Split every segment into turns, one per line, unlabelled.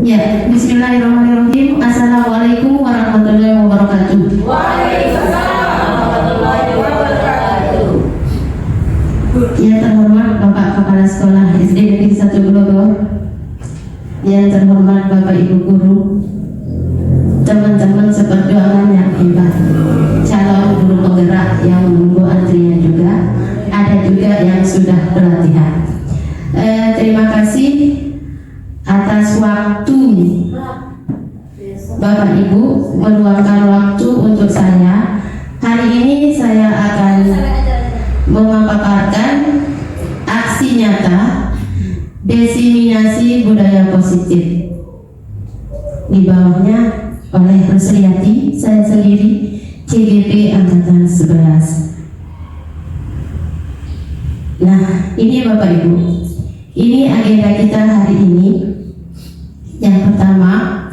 Ya, bismillahirrahmanirrahim. Assalamualaikum warahmatullahi wabarakatuh.
Waalaikumsalam warahmatullahi wabarakatuh.
Yang terhormat Bapak Kepala Sekolah SD Negeri 1 Grogol, yang terhormat Bapak Ibu Guru, teman-teman seperjuangan yang hebat, calon guru penggerak yang menunggu antrian juga, ada juga yang sudah pelatihan. Terima kasih atas waktu Bapak Ibu meluangkan waktu untuk saya. Hari ini saya akan memaparkan aksi nyata diseminasi budaya positif. Di bawahnya oleh Rusriati, saya sendiri, CGP Angkatan 11. Nah, ini Bapak Ibu, ini agenda kita hari ini. Yang pertama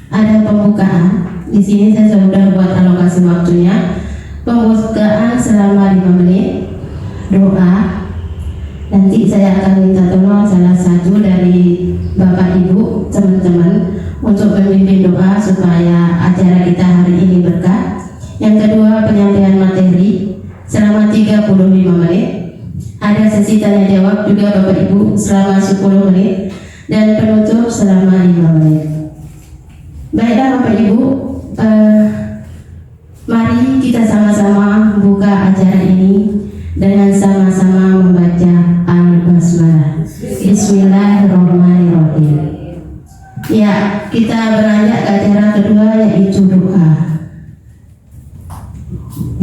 ada pembukaan. Di sini saya sudah buat alokasi waktunya. Pembukaan selama 5 menit, doa. Nanti saya akan minta tolong salah satu dari Bapak Ibu, teman-teman, untuk memimpin doa supaya acara kita hari ini berkah. Yang kedua, penyampaian materi selama 35 menit. Ada sesi tanya jawab juga Bapak Ibu selama 10 menit. Dan penutup selama 5 menit. Baiklah Bapak Ibu, mari kita sama-sama buka acara ini dengan sama-sama membaca Al-Basmalah. Bismillahirrahmanirrahim. Ya, kita beranjak ke acara kedua, yaitu doa.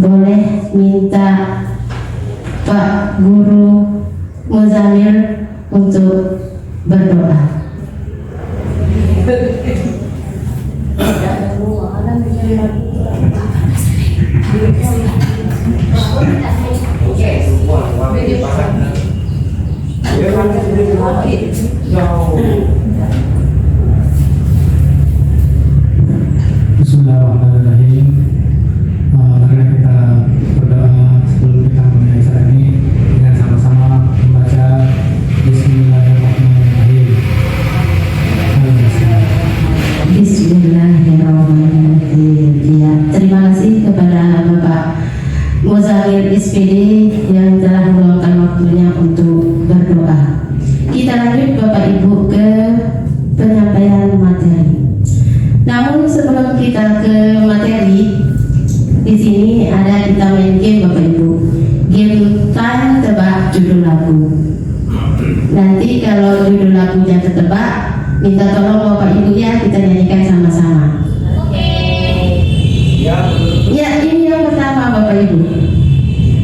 Boleh minta Pak Guru Muzamil untuk berdoa.
Bismillahirrahmanirrahim. Marilah kita berdoa sebelum kita memulai acara ini dengan sama-sama membaca Bismillahirrahmanirrahim.
Bismillahirrahmanirrahim. Ya, terima kasih kepada Bapak Muzamil SPD yang telah meluangkan waktunya untuk berdoa. Kita lanjut Bapak Ibu ke penyampaian materi. Namun sebelum kita ke materi, di sini ada kita main game Bapak Ibu. Game time tebak judul lagu. Nanti kalau judul lagunya ketebak, minta tolong Bapak Ibu ya, kita nyanyikan sama-sama. Ya, ini yang pertama Bapak Ibu.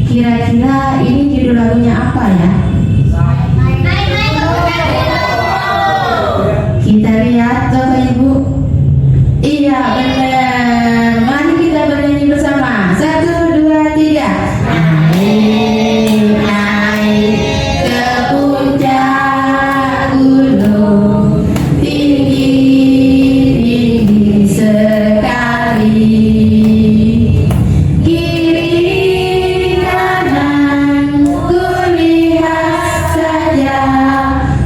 Kira-kira ini judul lagunya apa ya? Kita lihat Bapak Ibu. Iya benar. Mari kita bernyanyi bersama. 1, 2, 3. Naik, naik ke puncak gunung, tinggi, tinggi sekali. Kiri kanan kulihat saja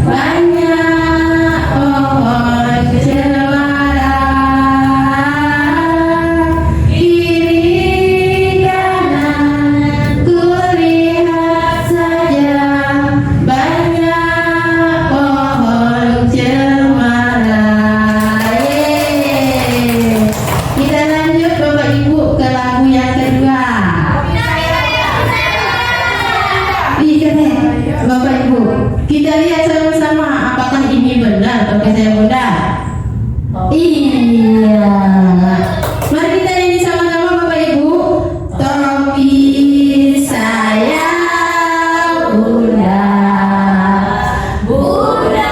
banyak pohon cemara. Kiri kanan kulihat saja banyak pohon cemara. Yeay. Kita lanjut Bapak Ibu ke lagu yang kedua. Bapak Ibu, kita lihat sama-sama apakah ini benar atau saya benar. Iya. Mari kita nyanyi sama-sama Bapak Ibu. Topi saya Bunda, Bunda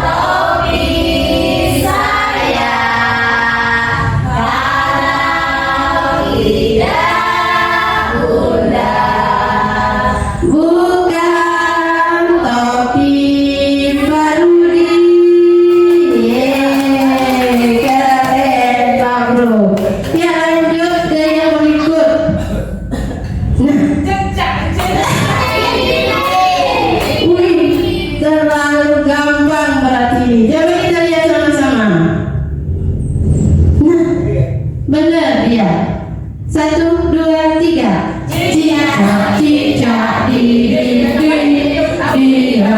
topi saya, kalau tidak Bunda bukan topi Farudi.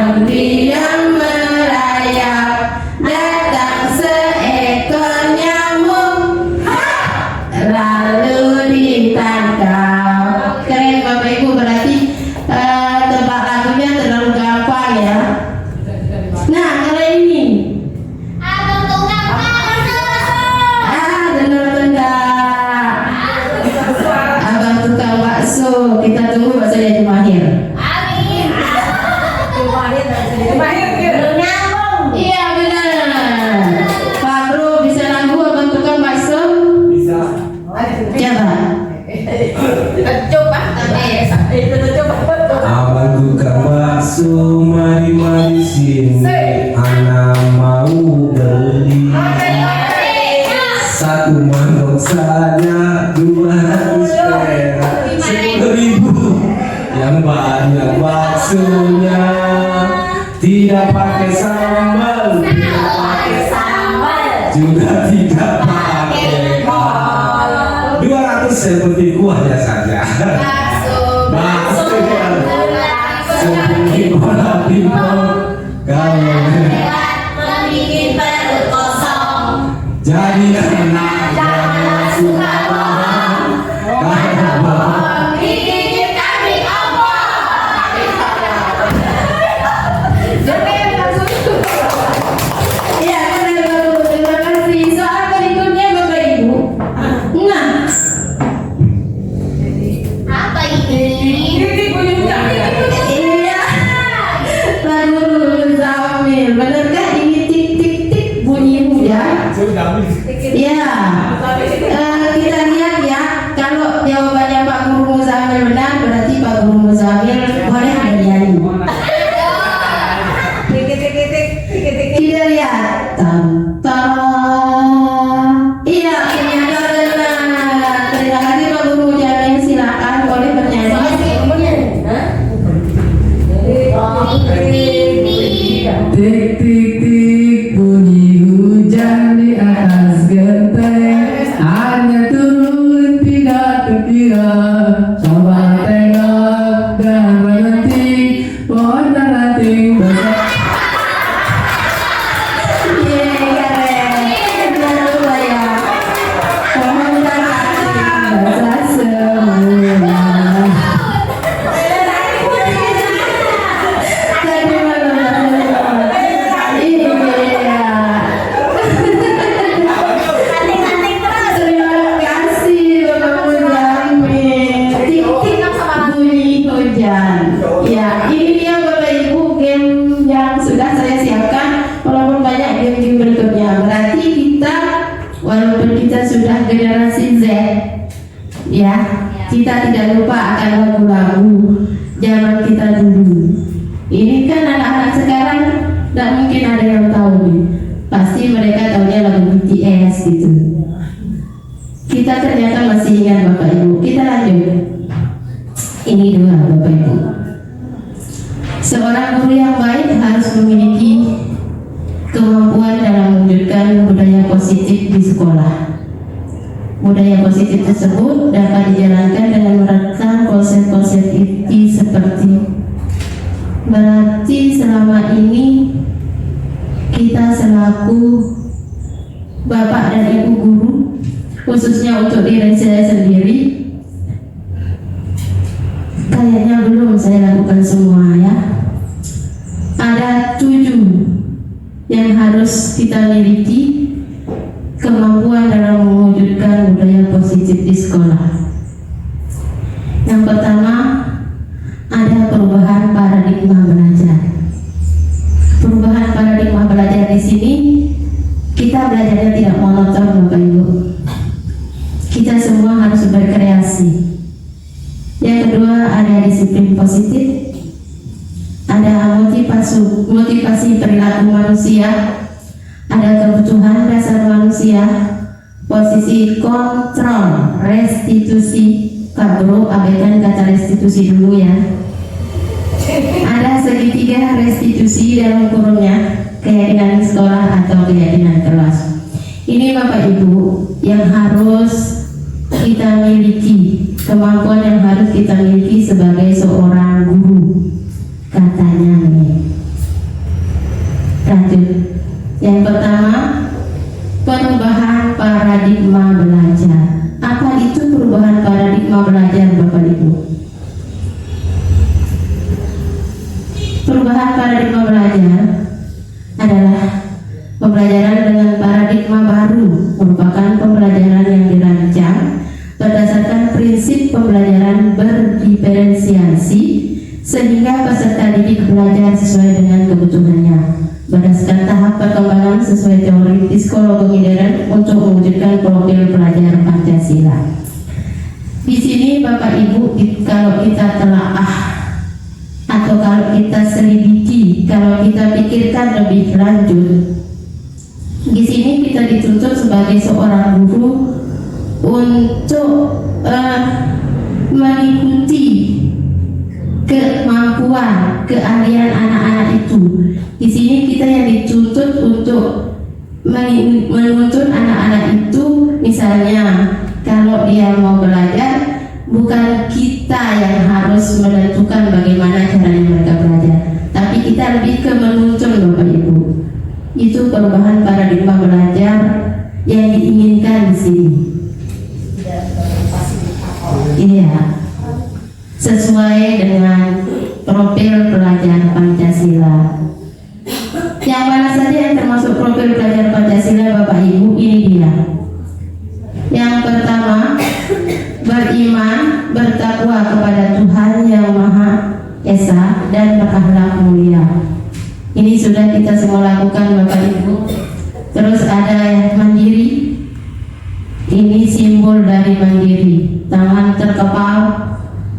Seperti yang merayap datang seekor nyamuk, lalu ditangkap. Keren Bapak Ibu, berarti tebak lagunya terlalu gampang ya. Nah kalau ini benar enggak? Abang tukang bakso, kita tunggu bakso jadi mahir. Iya benar. Pak Bro bisa lagu abang tukang bakso?
Bisa.
Coba.
Abang tukang bakso, mari sini, anak mau beli. Satu mangkok saja 200 perak, 10.000. Yang banyak baksonya, tidak pakai sambal, juga tidak pakai kol. 200 seperti kuahnya saja. Bakso seperti bola pingpong, kalau jadi anak jangan suka bohong, karena bohong
Iya benar Bapak, terima kasih. Soal berikutnya Bapak Ibu. Nah, iya. Lagu Zamil, benarkah ini tik tik tik bunyi hujan? Iya. Kita lihat ya. Kalau jawabannya Pak Guru Muzamil benar, berarti Pak Guru Muzamil boleh bernyanyi. Kita lihat. Iya, ternyata benar. Terima kasih Pak Guru Muzamil, silakan boleh bernyanyi.
Tik tik tik bunyi hujan di atas genteng, hanya turun tidak terkira. Coba tengok dan berhenti, pohon dan ranting besar.
Keren. Jangan lupa ya. Mohon dan hati basah semua. Ya, ini dia Bapak Ibu game yang sudah saya siapkan. Walaupun banyak game-game berikutnya, berarti kita walaupun kita sudah generasi Z, ya, kita tidak lupa akan lagu-lagu zaman kita dulu. Ini kan anak-anak sekarang tidak mungkin ada yang tahu nih. Pasti mereka tahunya lagu BTS gitu. Kita ternyata masih ingat Bapak Ibu. Kita lanjut. Ini dua Bapak Ibu. Seorang guru yang baik harus memiliki kemampuan dalam mewujudkan budaya positif di sekolah. Budaya positif tersebut dapat dijalankan dengan merekam konsep-konsep inti seperti berarti selama ini kita selaku Bapak dan Ibu guru, khususnya untuk diri saya sendiri, kayaknya belum saya lakukan semua ya. Ada 7 yang harus kita miliki kemampuan dalam mewujudkan budaya positif di sekolah. Yang pertama, ada perubahan paradigma belajar. Perubahan paradigma belajar di sini, kita belajarnya tidak monoton Bapak Ibu. Kita semua harus berkreasi. Yang kedua, ada disiplin positif, ada motivasi perilaku manusia, ada kebutuhan dasar manusia, posisi kontrol, restitusi. Kak Bro, abaikan kata restitusi dulu ya. Ada segitiga restitusi dalam kurungnya, keyakinan sekolah atau keyakinan kelas. Ini Bapak Ibu yang harus kita miliki, kemampuan yang harus kita miliki sebagai seorang guru. Katanya nih, Perubahan paradigma belajar adalah pembelajaran dengan paradigma baru, merupakan pembelajaran yang dirancang berdasarkan prinsip pembelajaran berdiferensiasi sehingga peserta didik belajar sesuai dengan kebutuhannya berdasarkan tahap perkembangan sesuai teori psikologi modern untuk mewujudkan profil pelajar Pancasila. Di sini Bapak Ibu, kalau kita telaah atau kalau kita selidiki, kalau kita pikirkan lebih lanjut, di sini kita dituntut sebagai seorang guru untuk mengikuti kemampuan, keahlian anak-anak itu. Di sini kita yang dituntut untuk menuntut anak-anak itu, misalnya kalau dia mau belajar, bukan kita yang harus menentukan bagaimana caranya mereka belajar, tapi kita lebih ke menuntun Bapak Ibu. Itu perubahan paradigma belajar yang diinginkan di sini. Iya, sesuai dengan profil pelajar Pancasila. Yang mana saja yang termasuk profil pelajar Pancasila Bapak Ibu, ini dia. Yang pertama, beriman, bertakwa kepada Tuhan Yang Maha Esa dan berakhlak mulia. Ini sudah kita semua lakukan Bapak Ibu. Terus ada yang mandiri. Ini simbol dari mandiri. Tangan terkepal,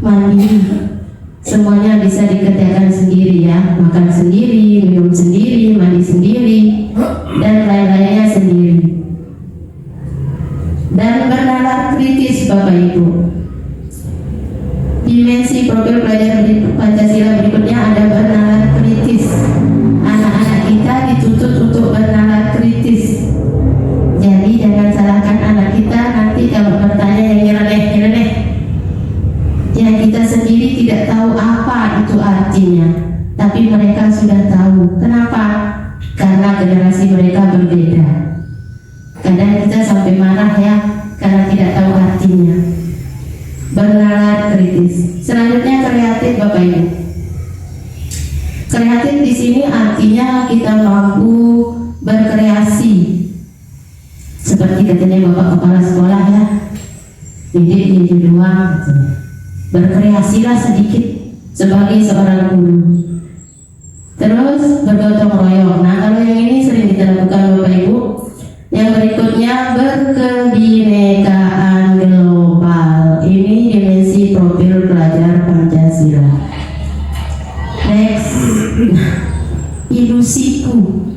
mandiri. Semuanya bisa dikerjakan sendiri ya. Makan sendiri, minum sendiri, mandi sendiri, dan lain-lainnya sendiri. Dan bernalar kritis Bapak Ibu. Dimensi profil pelajar Pancasila berikutnya ada bernalar kritis. Anak-anak kita dituntut untuk bernalar kritis. Jadi jangan salahkan anak kita nanti kalau bertanya yang nyeleneh-nyeleneh, yang kita sendiri tidak tahu apa itu artinya, tapi mereka sudah tahu. Kenapa? Karena generasi mereka berbeda. Kadang kita sampai marah ya karena tidak tahu artinya. Bernalar kritis. Selanjutnya kreatif Bapak Ibu. Kreatif di sini artinya kita mampu berkreasi. Seperti katanya Bapak Kepala Sekolah ya, didik jadi doang. Berkreasilah sedikit sebagai seorang guru. Terus bergotong royong. Nah kalau yang ini sering kita lakukan Bapak Ibu. Yang berikutnya berkebinekaan global. Ini dimensi profil pelajar Pancasila. Next, ilusiku.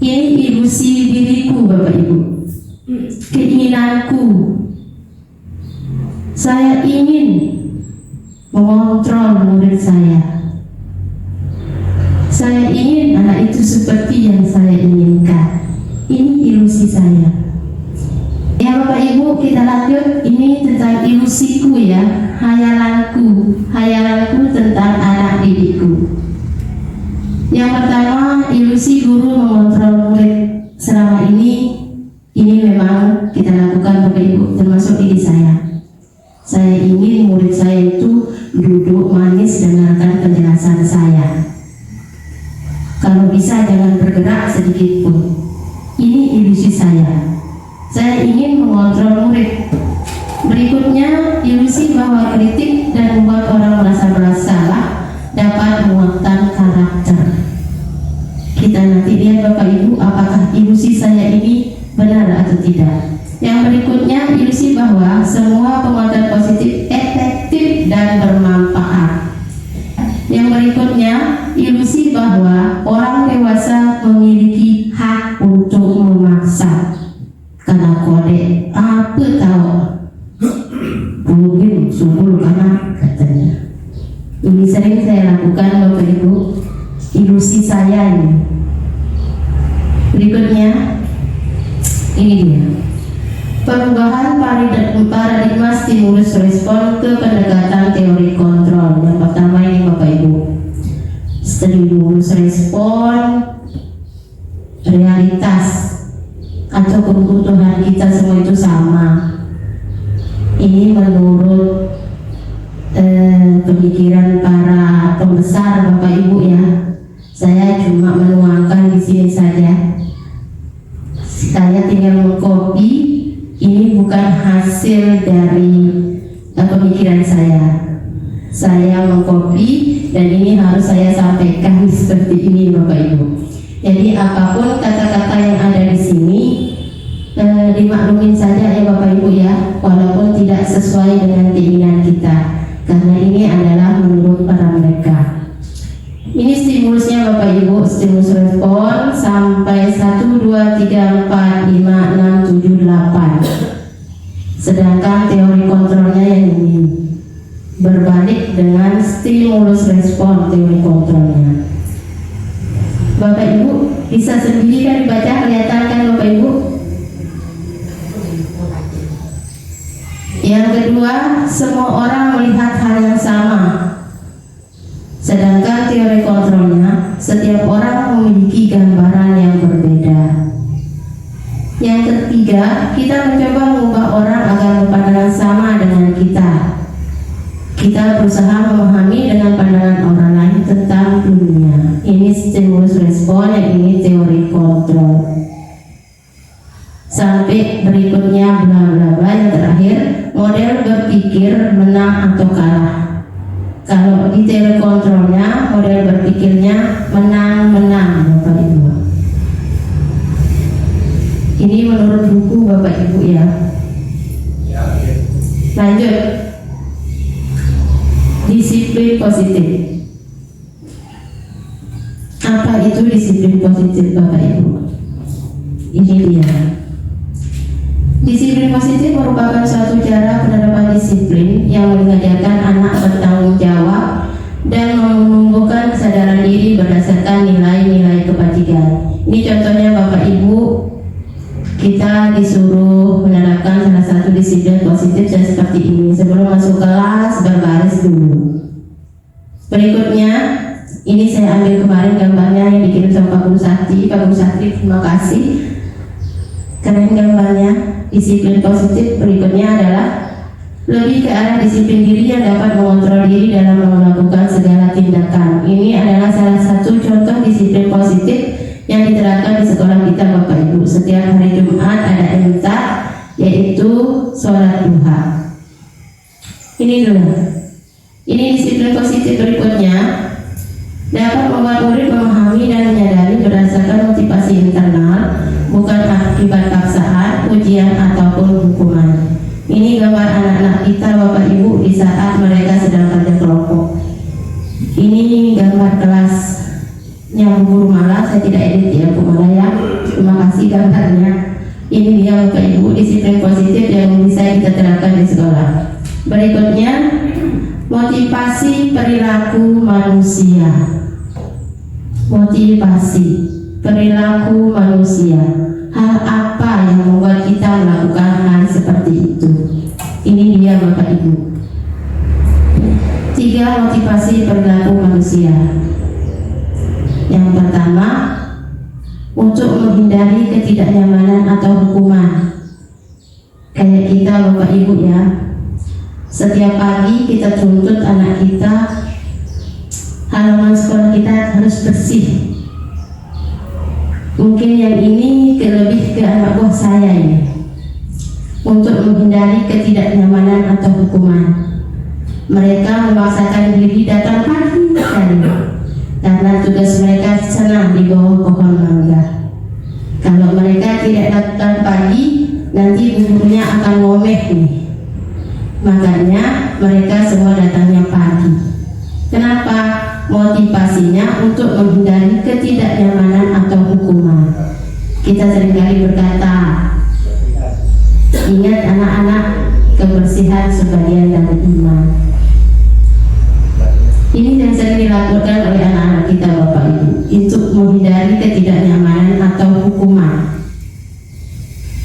Ini ilusi diriku Bapak Ibu. Keinginanku. Saya ingin mengontrol murid saya. Saya ingin anak itu seperti yang saya inginkan. Ini ilusi saya. Ya Bapak Ibu, kita lanjut. Ini tentang ilusiku ya, hayalanku. Hayalanku tentang anak didikku. Yang pertama, ilusi guru mengontrol murid. Selama ini memang kita lakukan Bapak Ibu, termasuk diri saya. Saya ingin murid saya itu duduk manis dengarkan penjelasan saya. Kalau bisa jangan bergerak sedikit pun. Ini ilusi saya. Saya ingin mengontrol murid. Berikutnya, ilusi bahwa kritik dan membuat orang merasa bersalah dapat menguatkan karakter. Kita nanti lihat Bapak Ibu apakah ilusi saya ini benar atau tidak. Yang berikutnya, ilusi bahwa semua penguatan positif efektif dan bermanfaat. Yang berikutnya, ilusi bahwa orang dewasa memiliki hak untuk memaksa. Karena kode apa tahu mungkin sungguh karena katanya. Ini sering saya lakukan Bapak Ibu. Ilusi saya ini. Berikutnya, ini dia. Perubahan paradigma stimulus respon ke pendekatan teori kontrol. Yang pertama ini Bapak Ibu, stimulus respon realitas atau kebutuhan kita semua itu sama. Ini menurut pemikiran para pembesar Bapak Ibu ya. Saya cuma menuangkan di sini saja. Saya tinggal mengcopy. Ini bukan hasil dari pemikiran saya. Saya mengcopy dan ini harus saya sampaikan seperti ini Bapak Ibu. Jadi apapun kata-kata yang ada di sini dimaklumin saja ya Bapak Ibu ya, walaupun tidak sesuai dengan keinginan kita, karena ini adalah menurut para mereka. Ini stimulusnya Bapak Ibu, stimulus respon sampai 1, 2, 3, 4, 5, 6, 7, 8. Sedangkan teori kontrolnya yang ini berbalik dengan stimulus respon teori kontrolnya. Bapak Ibu bisa sendiri kan dibaca, kelihatan kan Bapak Ibu? Yang kedua, semua orang melihat hal yang sama. Sedangkan teori kontrolnya, setiap orang memiliki gambaran yang berbeda. Yang ketiga, kita mencoba mengubah orang agar berpandangan sama dengan kita. Kita berusaha memahami dengan pandangan orang lain tentang dunia. Ini stimulus respon, yang ini teori kontrol. Sampai berikutnya bla bla bla, yang terakhir model berpikir menang atau kalah. Kalau di teori kontrolnya, model berpikirnya menang-menang Bapak Ibu. Ini menurut buku Bapak Ibu ya. Lanjut. Disiplin positif. Apa itu disiplin positif Bapak Ibu? Ini dia. Disiplin positif merupakan suatu cara penerapan disiplin yang mengajarkan anak bertanggung jawab dan menumbuhkan kesadaran diri berdasarkan nilai-nilai kebajikan. Ini contohnya Bapak Ibu, kita disuruh menerapkan salah satu disiplin positif seperti ini. Sebelum masuk kelas, berbaris dulu. Berikutnya, ini saya ambil kemarin gambarnya yang dikirim sama Pak Guru Sakti. Pak Guru Sakti, terima kasih. Keren gambarnya. Disiplin positif berikutnya adalah lebih ke arah disiplin diri yang dapat mengontrol diri dalam melakukan segala tindakan. Ini adalah salah satu contoh disiplin positif yang diterapkan di sekolah kita Bapak Ibu. Setiap hari Jumat ada MTA, yaitu sholat duha. Ini dulu. Ini disiplin positif berikutnya dapat membuat murid memahami dan menyadari berdasarkan motivasi internal, bukan akibat paksaan, ujian ataupun hukuman. Ini gambar anak-anak kita Bapak Ibu di saat mereka sedang kerja kelompok. Ini gambar kelasnya Bu Guru Mala, saya tidak edit ya Bu Mala ya. Terima kasih gambarnya. Ini dia Bapak Ibu disiplin positif yang bisa kita terapkan di sekolah. Berikutnya, motivasi perilaku manusia. Motivasi perilaku manusia. Hal apa yang membuat kita melakukan hal seperti itu? Ini dia Bapak Ibu. 3 motivasi perilaku manusia. Yang pertama, untuk menghindari ketidaknyamanan atau hukuman. Kayak kita Bapak Ibu ya, setiap pagi kita tuntut anak kita, halaman sekolah kita harus bersih. Mungkin yang ini lebih ke anak buah saya ini, untuk menghindari ketidaknyamanan atau hukuman. Mereka memaksakan diri datang pagi sekali karena tugas mereka senang di bawah pohon mangga. Kalau mereka tidak datang pagi, nanti gurunya akan ngomeh nih. Makanya mereka semua datangnya pagi. Kenapa? Motivasinya untuk menghindari ketidaknyamanan atau hukuman. Kita seringkali berkata, ingat anak-anak, kebersihan sebagian dari iman. Ini yang sering dilakukan oleh anak-anak kita Bapak Ibu, untuk menghindari ketidaknyamanan atau hukuman.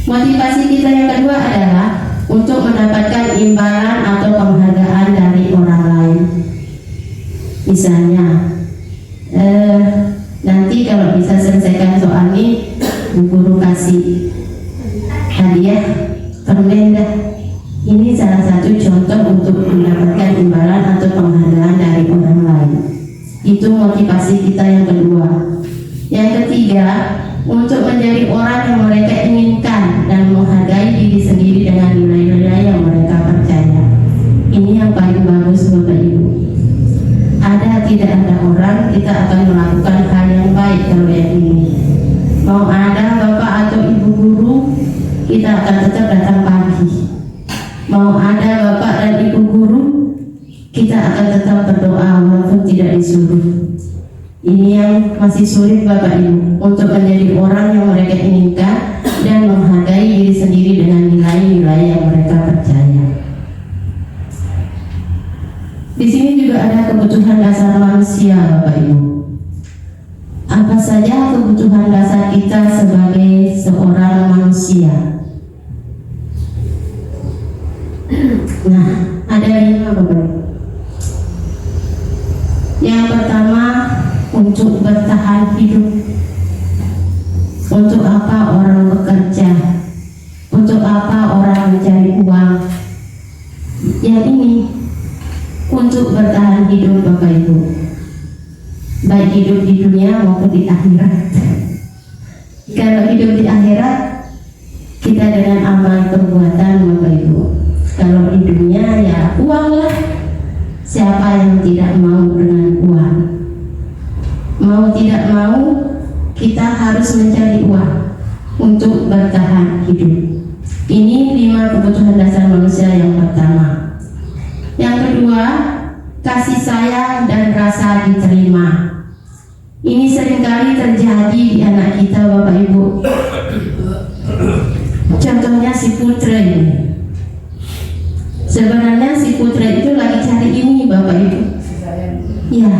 Motivasi kita yang kedua adalah untuk mendapatkan imbalan atau penghargaan dari orang lain. Misalnya, nanti kalau bisa selesaikan soal ini, Bu Guru kasih hadiah permen dah. Ini salah satu contoh untuk mendapatkan imbalan atau penghargaan dari orang lain. Itu motivasi kita yang kedua. Yang ketiga, untuk menjadi orang yang mereka inginkan dan menghargai diri sendiri dengan nilai-nilai yang mereka percaya. Ini yang paling bagus Bapak Ibu. Ada tidak ada orang, kita akan melakukan hal yang baik kalau yang ini. Mau ada Bapak atau Ibu guru, kita akan tetap datang pagi. Mau ada Bapak dan Ibu guru, kita akan tetap berdoa walaupun tidak disuruh. Ini yang masih sulit Bapak Ibu, untuk menjadi orang yang mereka inginkan dan menghargai diri sendiri dengan nilai-nilai yang mereka percaya. Di sini juga ada kebutuhan dasar manusia Bapak Ibu. Apa saja kebutuhan dasar kita sebagai seorang manusia? Nah, ada 5 Bapak Ibu. Yang pertama, untuk bertahan hidup. Untuk apa orang bekerja? Untuk apa orang mencari uang? Yang ini untuk bertahan hidup Bapak Ibu, baik hidup di dunia maupun di akhirat. Kalau hidup di akhirat, kita dengan amal perbuatan Bapak Ibu. Kalau di dunia ya uang lah. Siapa yang tidak mau dengan uang? Mau tidak mau, kita harus mencari uang untuk bertahan hidup. Ini 5 kebutuhan dasar manusia yang pertama. Yang kedua, kasih sayang dan rasa diterima. Ini seringkali terjadi di anak kita Bapak Ibu. Contohnya si Putra ini. Sebenarnya si Putra itu lagi cari ini Bapak Ibu. Ya,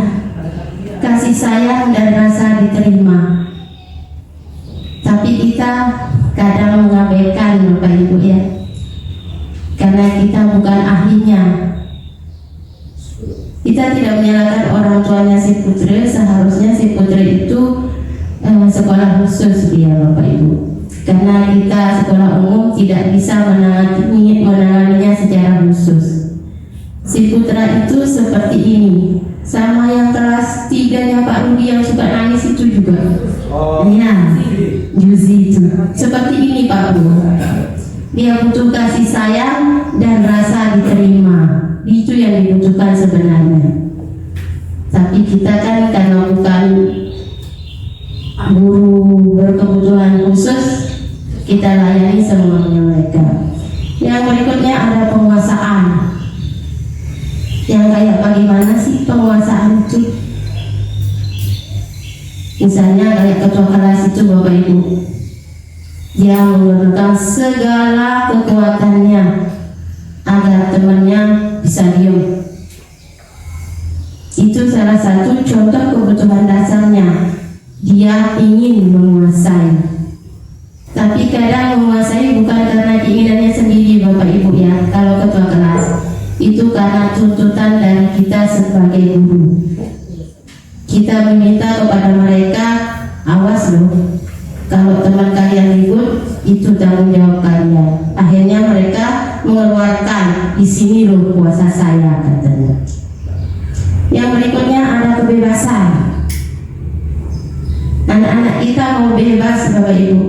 kasih sayang dan rasa diterima. Tapi kita kadang mengabaikan Bapak Ibu ya, karena kita bukan ahlinya. Kita tidak menyalahkan orang tuanya si Putra. Seharusnya si Putra itu sekolah khusus dia Bapak Ibu, karena kita sekolah umum tidak bisa menanganinya secara khusus. Si Putra itu seperti ini, sama yang kelas 3-nya Pak Rudi yang suka nangis itu juga. Ya, Juzi itu seperti ini Pak Bu. Dia butuh kasih sayang dan rasa diterima. Itu yang dibutuhkan sebenarnya. Tapi kita kan karena bukan guru berkebutuhan khusus, kita layani semuanya mereka. Yang berikutnya ada penguasaan. Yang kayak bagaimana sih penguasaan itu? Misalnya kayak ketua kelas itu Bapak Ibu, dia menggunakan segala kekuatannya agar temannya bisa diam. Itu salah satu contoh kebutuhan dasarnya. Dia ingin menguasai. Tapi kadang menguasai bukan karena keinginannya sendiri Bapak Ibu ya. Kalau ketua kelas itu karena tuntutan dari kita sebagai guru. Kita meminta kepada mereka, awas loh, kalau teman kalian ribut, itu tanggung jawab kalian. Akhirnya mereka mengeluarkan, di sini loh kuasa saya katanya. Yang berikutnya ada kebebasan. Anak-anak kita mau bebas Bapak Ibu.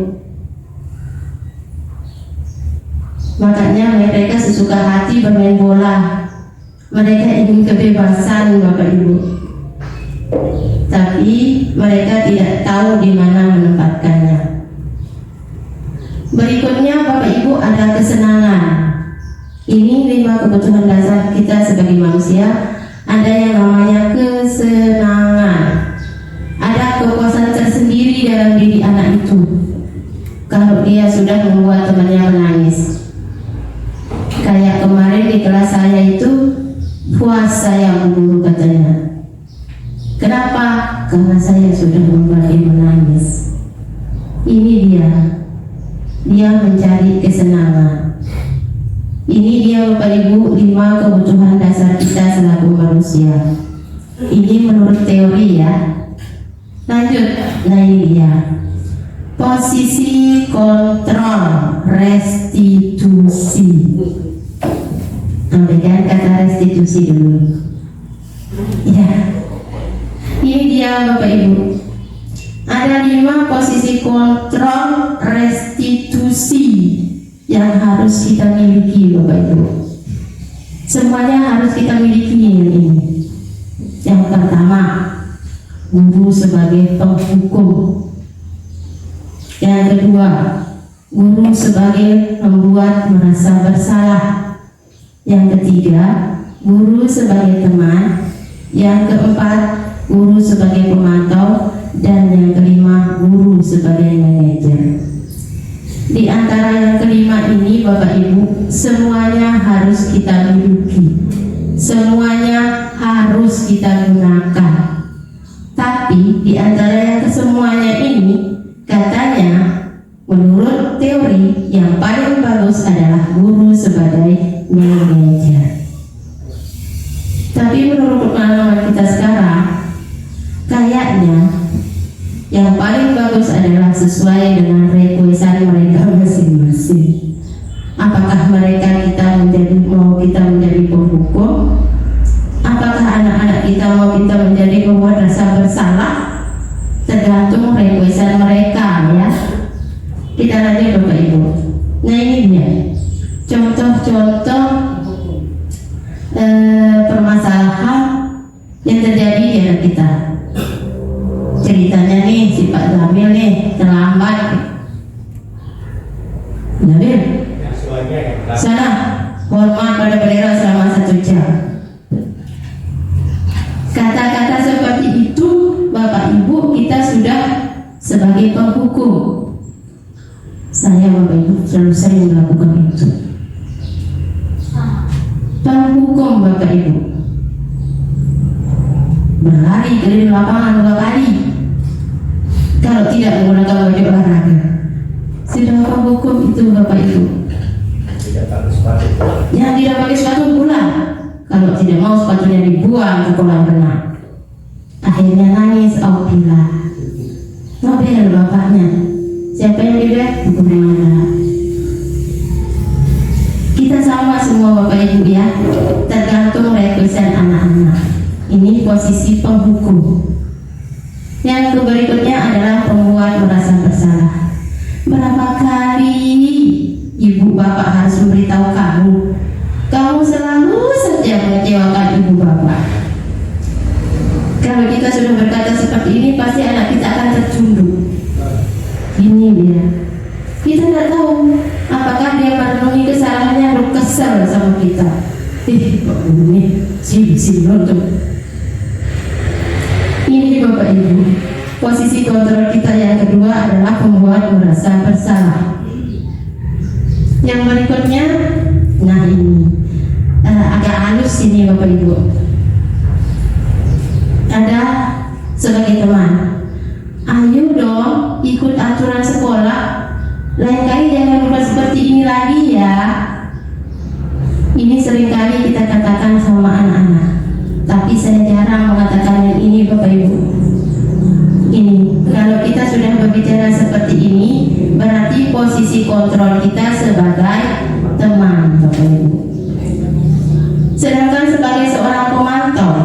Makanya mereka sesuka hati bermain bola. Mereka ingin kebebasan Bapak Ibu. Tapi mereka tidak tahu di mana menempatkannya. Berikutnya Bapak Ibu ada kesenangan. Ini 5 kebutuhan dasar kita sebagai manusia. Ada yang namanya kesenangan. Ada kepuasan tersendiri dalam diri anak itu. Kalau dia sudah membuat temannya menangis. Kayak kemarin di kelas saya itu, puas saya guru katanya. Kenapa? Karena saya sudah membuat dia menangis. Ini dia mencari kesenangan. Ini dia Bapak Ibu 5 kebutuhan dasar kita selaku manusia. Ini menurut teori ya. Lanjut, nah ini dia. Posisi kontrol restitusi. Ambilkan kata restitusi dulu. Ya. dia Bapak Ibu. Ada 5 posisi kontrol restitusi yang harus kita miliki Bapak Ibu. Semuanya harus kita miliki ini. Yang pertama, guru sebagai penghukum. Yang kedua, guru sebagai pembuat merasa bersalah. Yang ketiga, guru sebagai teman. Yang keempat, guru sebagai pemantau. Dan yang kelima, guru sebagai manajer. Di antara yang kelima ini Bapak Ibu, semuanya harus kita miliki, semuanya harus kita gunakan. Tapi di antara yang kesemuanya ini, katanya menurut teori yang paling bagus adalah guru sebagai manajer. Tapi menurut pengalaman kita sekarang, kayaknya yang paling bagus adalah sesuai dengan requestan mereka masing-masing. Apakah mereka mau kita menjadi penghukum? Apakah anak-anak kita mau kita menjadi pembuat rasa bersalah? Tergantung requestan mereka ya. Kita lanjut Bapak Ibu. Nah ini dia contoh-contoh permasalahan yang terjadi di anak kita. Ceritanya nih si Pak Jamil nih terlambat. Jamil, sana hormat pada bendera selama 1 jam. Kata-kata seperti itu Bapak Ibu kita sudah sebagai penghukum. Saya Bapak Ibu selalu sering melakukan itu. Penghukum Bapak Ibu berlari keliling lapangan 2 kali kalau tidak menggunakan baju olahraga. Sudah penghukum itu Bapak Ibu. Yang tidak pakai sepatu pula, kalau tidak mau sepatunya dibuang ke kolam renang. Akhirnya nangis Aupila. Nobel bapaknya. Siapa yang dilihat? Buku mana? Kita sama semua Bapak Ibu ya, tergantung requestan anak-anak. Ini posisi penghukum. Yang berikutnya adalah pembuat merasa bersalah. Berapa kali ibu bapak harus memberitahu kamu? Kamu selalu saja mengecewakan ibu bapak. Kalau kita sudah berkata seperti ini, pasti anak kita akan tercundung. Ini dia. Kita tidak tahu apakah dia merenungi kesalahannya atau kesal sama kita. Kok ini sih nonton. Ini Bapak Ibu, posisi kontrol kita yang kedua adalah pembuat merasa bersalah. Yang berikutnya, nah ini agak halus ini Bapak Ibu. Ada sebagai teman, ayo dong ikut aturan sekolah. Lain kali jangan berbuat seperti ini lagi ya. Ini seringkali kita katakan sama anak-anak, tapi saya jarang mengatakan yang ini Bapak Ibu. Ini kalau kita sudah berbicara seperti ini, berarti posisi kontrol kita sebagai teman Bapak Ibu. Sedangkan sebagai seorang pemantau,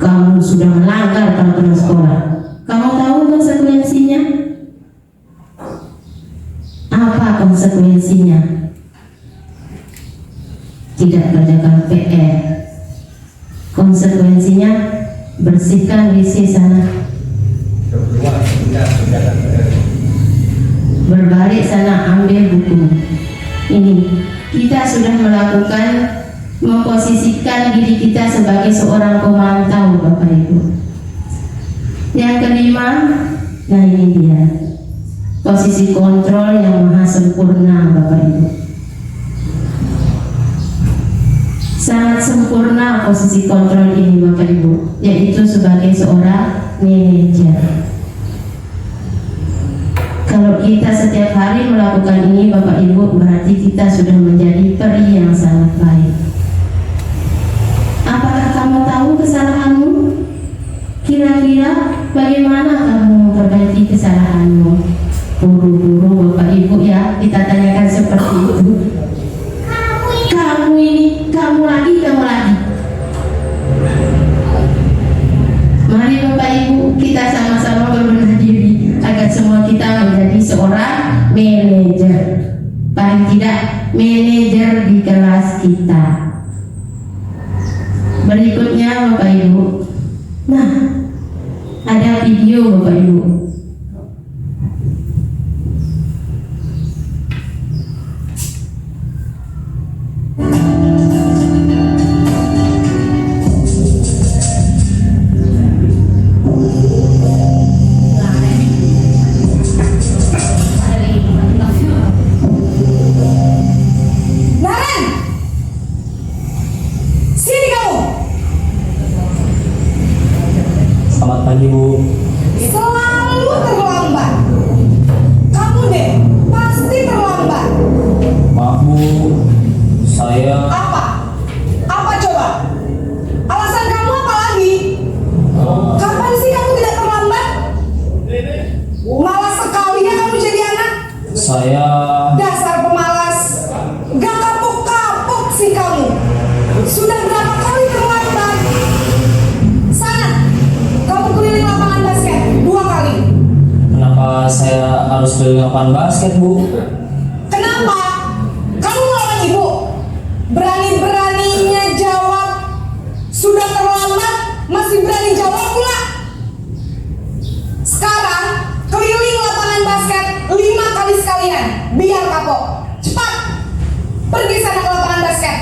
kamu sudah melanggar peraturan sekolah. Kamu tahu konsekuensinya? Apa konsekuensinya? Tidak kerjakan PR. Konsekuensinya bersihkan WC sana. Berbalik sana, ambil buku. Ini kita sudah melakukan, memposisikan diri kita sebagai seorang pemantau Bapak Ibu. Yang kelima, nah ini dia posisi kontrol yang maha sempurna Bapak Ibu. Sangat sempurna posisi kontrol ini Bapak Ibu, yaitu sebagai seorang manajer. Kalau kita setiap hari melakukan ini Bapak Ibu, berarti kita sudah menjadi peri yang sangat baik. Apakah kamu tahu kesalahanmu? Kira-kira bagaimana kamu memperbaiki kesalahanmu? Buru-buru Bapak Ibu ya, kita tanyakan seperti itu. Kamu ini, kamu lagi. kita sama-sama berbenah diri agar semua kita menjadi seorang manajer. Paling tidak manajer di kelas kita. Berikutnya Bapak Ibu. Nah, ada video Bapak Ibu.
Naren! Sini kamu!
Selamat pagi Bu.
Selalu terlambat. Kamu deh, pasti terlambat.
Maaf Bu, saya
Apa? Apa coba? Alasan kamu apa lagi? Kapan sih kamu tidak terlambat? Malas sekali ya kamu jadi anak.
saya
Dasar pemalas. Gak kapok-kapok sih kamu. Sudah berapa kali terlambat? Sana, kamu keliling lapangan basket 2 kali.
kenapa saya harus keliling lapangan basket Bu?
Kenapa? Kamu melawan ibu? Berani-beraninya jawab. Sudah terlambat, masih berani jawab pula. Sekarang, keliling lapangan basket 5 kali sekalian. Biar kapok. Cepat! Pergi sana ke lapangan basket.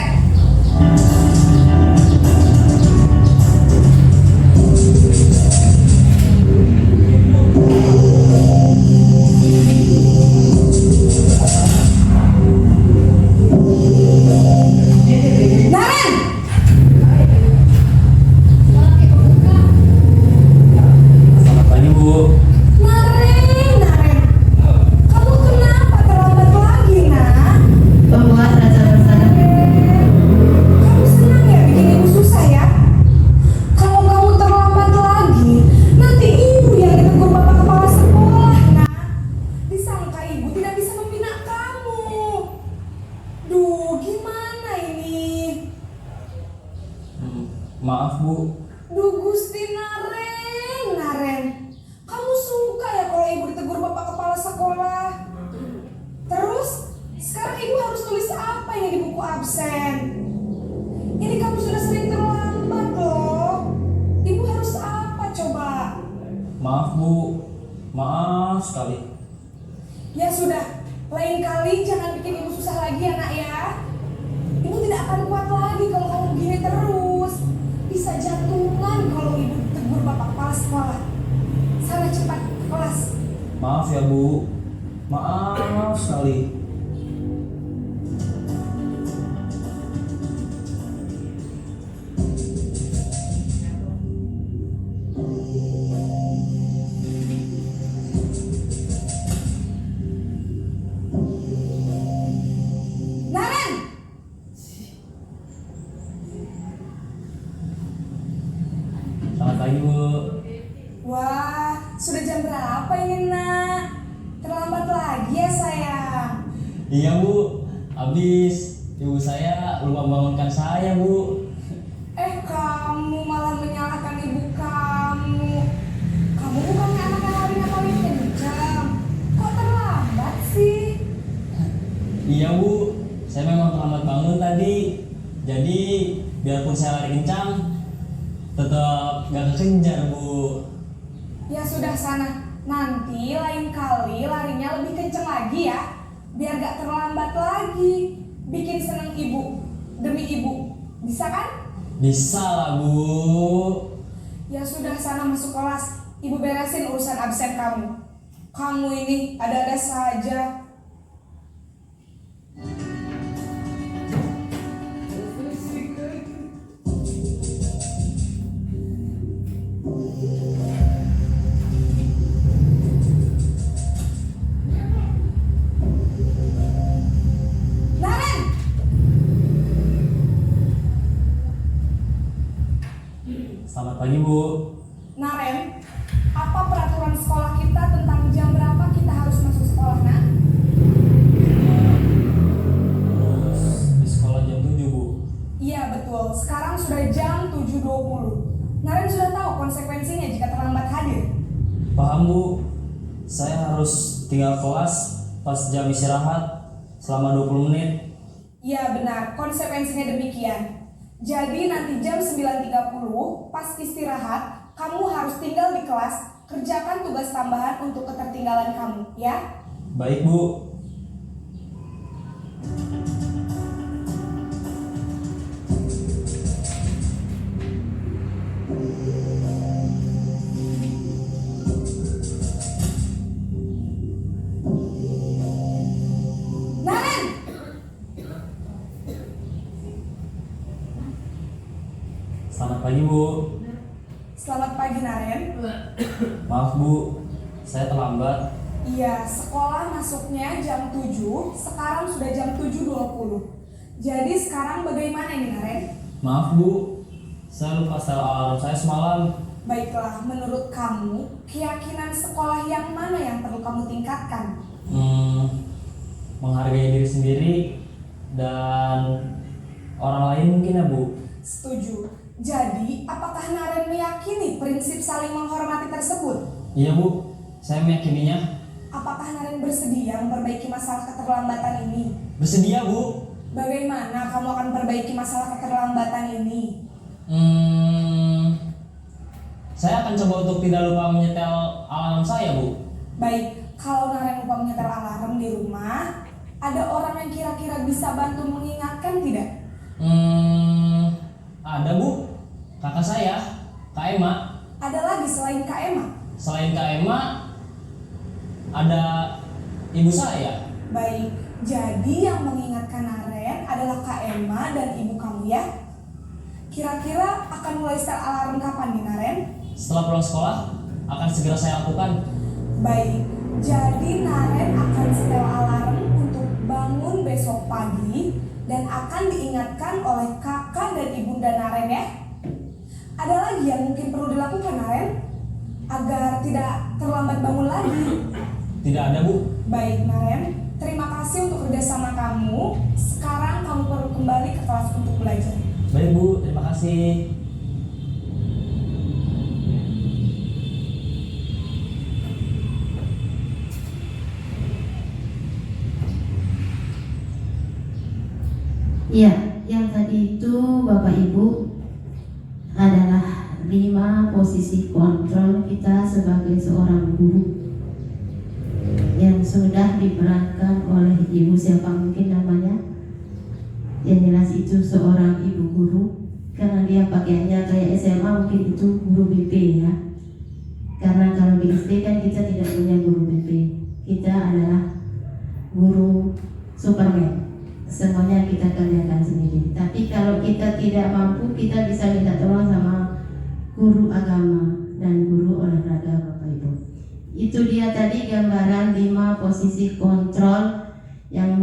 Naren!
Selamat pagi Bu.
Naren! Kamu kenapa terlambat lagi, nak?
Pembuat rasa bersalah.
Kamu senang ya bikin ibu susah ya? Kalau kamu terlambat lagi, nanti ibu yang ditegur bapak kepala sekolah, nak. Disangka ibu tidak bisa membina kamu. Duh, gimana ini?
Maaf Bu.
Duh, Gusti Naren. Kamu suka ya kalau ibu ditegur bapak kepala sekolah? Terus, sekarang ibu harus tulis apa ini di buku absen? Ini kamu sudah sering terlambat loh. Ibu harus apa coba?
Maaf Bu. Maaf sekali.
Ya sudah, lain kali jangan bikin ibu susah lagi ya nak ya. Ibu tidak akan kuat lagi kalau kamu begini terus. Bisa jantungan kalau ibu ditegur bapak kepala sekolah. Sana cepat ke kelas.
Maaf ya Bu. Maaf sekali.
Naren!
Selamat pagi Bu.
Wah, sudah jam berapa ini nak? Terlambat lagi ya sayang.
Iya Bu. Habis ibu saya lupa bangunkan saya Bu.
Kamu malah menyalahkan ibu kamu. Kamu bukannya anak yang larinya paling kencang. Kok terlambat sih?
Iya Bu. Saya memang terlambat bangun tadi. Jadi biarpun saya lari kencang, tetap gak kekejar Bu.
Ya sudah sana. Nanti lain kali larinya lebih kencang lagi ya. Biar gak terlambat lagi. Bikin seneng ibu. Demi ibu. Bisa kan?
Bisa lah Bu.
Ya sudah sana masuk kelas. Ibu beresin urusan absen kamu. Kamu ini ada-ada saja. Naren!
Selamat pagi Bu.
Naren, apa peraturan sekolah kita tentang jam berapa kita harus masuk sekolah, nak?
Di sekolah jam 7 Bu.
Iya betul, sekarang sudah jam 7.20. Naren sudah tahu konsekuensinya jika terlambat hadir.
Paham Bu, saya harus tinggal kelas pas jam istirahat selama 20 menit.
Ya benar, konsekuensinya demikian. Jadi nanti jam 9.30 pas istirahat, kamu harus tinggal di kelas, kerjakan tugas tambahan untuk ketertinggalan kamu, ya.
Baik Bu.
Naren!
Selamat pagi Bu.
Selamat pagi Naren.
Maaf Bu, saya terlambat.
Iya, sekolah masuknya jam 7, sekarang sudah jam 7.20. Jadi sekarang bagaimana ini Naren?
Maaf Bu, saya lupa setel alarm saya semalam.
Baiklah, menurut kamu, keyakinan sekolah yang mana yang perlu kamu tingkatkan?
Menghargai diri sendiri dan orang lain mungkin ya Bu.
Setuju. Jadi, apakah Naren meyakini prinsip saling menghormati tersebut?
Iya Bu, saya meyakininya.
Apakah Naren bersedia memperbaiki masalah keterlambatan ini?
Bersedia Bu.
Bagaimana kamu akan perbaiki masalah keterlambatan ini?
Saya akan coba untuk tidak lupa menyetel alarm saya Bu.
Baik, kalau Naren lupa menyetel alarm di rumah, ada orang yang kira-kira bisa bantu mengingatkan tidak?
Ada Bu, kakak saya, Kak Ema.
Ada lagi selain Kak Emma?
Selain Kak Ema, ada ibu saya.
Baik, jadi yang mengingatkan Naren adalah Kak Emma dan ibu kamu ya? Kira-kira akan mulai setel alarm kapan nih Naren?
Setelah pulang sekolah, akan segera saya lakukan.
Baik, jadi Naren akan setel alarm untuk bangun besok pagi dan akan diingatkan oleh kakak dan ibunda Naren ya. Ada lagi yang mungkin perlu dilakukan Naren agar tidak terlambat bangun lagi?
Tidak ada Bu.
Baik Naren, terima kasih untuk kerjasama kamu. Sekarang kamu perlu kembali ke kelas untuk belajar.
Baik Bu, terima kasih.
Iya, yang tadi itu Bapak Ibu adalah 5 posisi kontrol kita sebagai seorang guru yang sudah diperankan oleh ibu siapa mungkin namanya. Yang jelas itu seorang ibu guru, karena dia pakaiannya kayak SMA mungkin itu guru BP ya. Karena kalau di SD kan kita tidak punya guru BP, kita adalah guru Superman. Semuanya kita kerjakan sendiri. Tapi kalau kita tidak mampu, kita bisa minta tolong sama guru agama dan guru olahraga Bapak Ibu. Itu dia tadi gambaran 5 posisi kontrol yang